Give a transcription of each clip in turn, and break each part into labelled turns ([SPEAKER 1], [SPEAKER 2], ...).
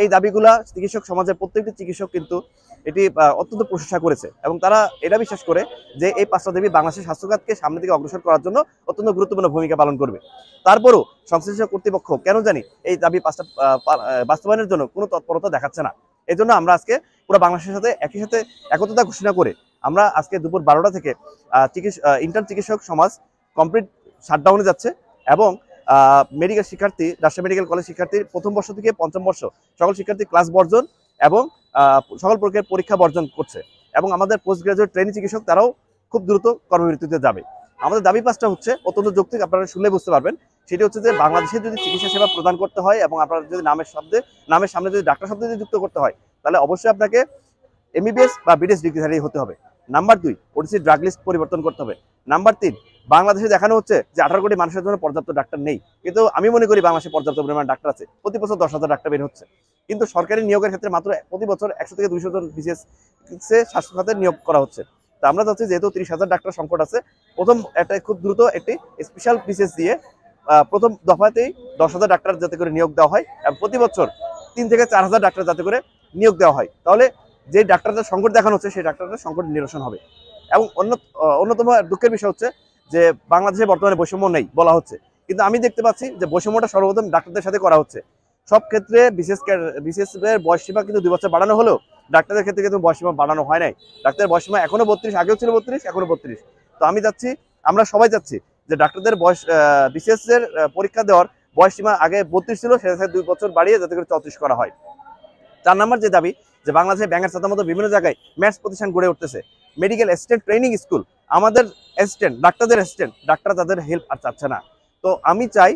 [SPEAKER 1] এই দাবিগুলা চিকিৎসক সমাজের প্রত্যেকটি চিকিৎসক কিন্তু এটি অত্যন্ত প্রশংসা করেছে এবং তারা এটা বিশ্বাস করে যে এই 5টা দাবি বাংলাদেশের স্বাস্থ্যখাতকে সামনের দিকে অগ্রসর করার জন্য অত্যন্ত গুরুত্বপূর্ণ ভূমিকা পালন করবে। তারপরও সংশ্লিষ্ট কর্তৃপক্ষ কেন জানি এই দাবি 5টা বাস্তবায়নের জন্য কোনো তৎপরতা দেখাচ্ছে না। এই জন্য আমরা আজকে পুরো বাংলাদেশের সাথে একই সাথে একত্রতা ঘোষণা করে আমরা আজকে দুপুর 12টা থেকে ইন্টার্ন চিকিৎসক সমাজ কমপ্লিট শাটডাউনে যাচ্ছে এবং মেডিকেল শিক্ষার্থী, রাজশাহী মেডিকেল কলেজ শিক্ষার্থীর প্রথম বর্ষ থেকে পঞ্চম বর্ষ সকল শিক্ষার্থী ক্লাস বর্জন এবং সকল প্রকারের পরীক্ষা বর্জন করছে এবং আমাদের পোস্ট গ্রাজুয়েট ট্রেনিং চিকিৎসক তারাও খুব দ্রুত কর্মবিরতিতে যাবে। আমাদের দাবি 5টা হচ্ছে অত্যন্ত যৌক্তিক, আপনারা শুনলে বুঝতে পারবেন। সেটি হচ্ছে যে বাংলাদেশে যদি চিকিৎসা সেবা প্রদান করতে হয় এবং আপনার যদি নামের সামনে যদি ডাক্তার শব্দ যদি যুক্ত করতে হয় তাহলে অবশ্যই আপনাকে এমবিবিএস বা বিডিএস ডিগ্রিধারী হতে হবে। নাম্বার 2, ওটিসি ড্রাগ লিস্ট পরিবর্তন করতে হবে। নাম্বার 3, বাংলাদেশে দেখানো হচ্ছে যে 18 কোটি মানুষের জন্য পর্যাপ্ত ডাক্তার নেই, কিন্তু আমি মনে করি বাংলাদেশে পর্যাপ্ত পরিমাণ ডাক্তার আছে। প্রতি বছর 10,000 ডাক্তার বের হচ্ছে, কিন্তু সরকারি নিয়োগের ক্ষেত্রে মাত্র প্রতি বছর 100 থেকে 200 জন বিশেষ স্বাস্থ্য খাতে নিয়োগ করা হচ্ছে। তো আমরা চাচ্ছি যেহেতু 30,000 ডাক্তার সংকট আছে, প্রথম একটা খুব দ্রুত একটি স্পেশাল বিশেষ দিয়ে প্রথম দফাতেই 10,000 ডাক্তার যাতে করে নিয়োগ দেওয়া হয় এবং প্রতি বছর 3 থেকে 4,000 ডাক্তার যাতে করে নিয়োগ দেওয়া হয়। তাহলে যে ডাক্তারদের সংকট দেখানো হচ্ছে সেই ডাক্তারদের সংকট নিরসন হবে। এবং অন্যতম দুঃখের বিষয় হচ্ছে যে বাংলাদেশে বর্তমানে বৈষম্য নেই বলা হচ্ছে, কিন্তু আমি দেখতে পাচ্ছি যে বৈষম্যটা সর্বপ্রথম ডাক্তারদের সাথে করা হচ্ছে। সব ক্ষেত্রে বিশেষ বয়স সীমা কিন্তু 2 বছর বাড়ানো হলেও ডাক্তারদের ক্ষেত্রে কিন্তু বয়স সীমা বাড়ানো হয় নাই। ডাক্তারের বয়স সীমা এখনো 32, আগেও ছিল 32, এখনো 32। তো আমি যাচ্ছি, আমরা সবাই যাচ্ছি যে ডাক্তারদের বয়স বিশেষের পরীক্ষা দেওয়ার বয়স সীমা আগে 32 ছিল, সেটা থেকে 2 বছর বাড়িয়ে যাতে করে 34 করা হয়। 4 নম্বর যে দাবি, যে বাংলাদেশে ব্যাঙের ছাতার মতো বিভিন্ন জায়গায় ম্যাথস প্রতিষ্ঠান গড়ে উঠতেছে, মেডিকেল অ্যাসিস্ট্যান্ট ট্রেনিং স্কুল, আমাদের অ্যাসিস্ট্যান্ট ডাক্তারদের অ্যাসিস্ট্যান্ট ডাক্তার তাদের হেল্প আর চাচ্ছে না। তো আমি চাই,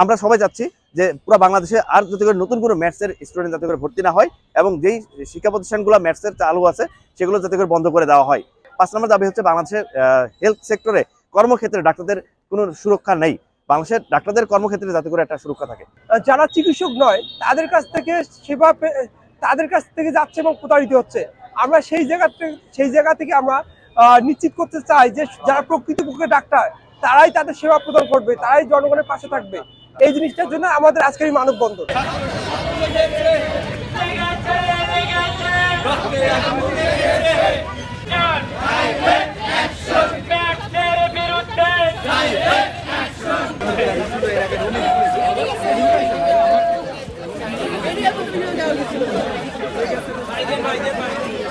[SPEAKER 1] আমরা সবাই চাচ্ছি যে পুরো বাংলাদেশে আর যাতে করে নতুন কোনো ম্যাথসের স্টুডেন্ট যাতে করে ভর্তি না হয় এবং যেই শিক্ষা প্রতিষ্ঠানগুলো ম্যাথসের চালু আছে সেগুলো যাতে করে বন্ধ করে দেওয়া হয়। 5 নম্বর দাবি হচ্ছে বাংলাদেশের হেলথ সেক্টরে কর্মক্ষেত্রে ডাক্তারদের কোনো সুরক্ষা নেই। বাংলাদেশের ডাক্তারদের কর্মক্ষেত্রে যাতে করে একটা সুরক্ষা থাকে।
[SPEAKER 2] যারা চিকিৎসক নয় তাদের কাছ থেকে যাচ্ছে এবং প্রতারিত হচ্ছে। আমরা সেই জায়গা থেকে আমরা নিশ্চিত করতে চাই যে যারা প্রকৃতপক্ষে ডাক্তার তারাই তাদের সেবা প্রদান করবে, তারাই জনগণের পাশে থাকবে। এই জিনিসটার জন্য আমাদের আজকের এই মানববন্ধন।
[SPEAKER 3] Haydi.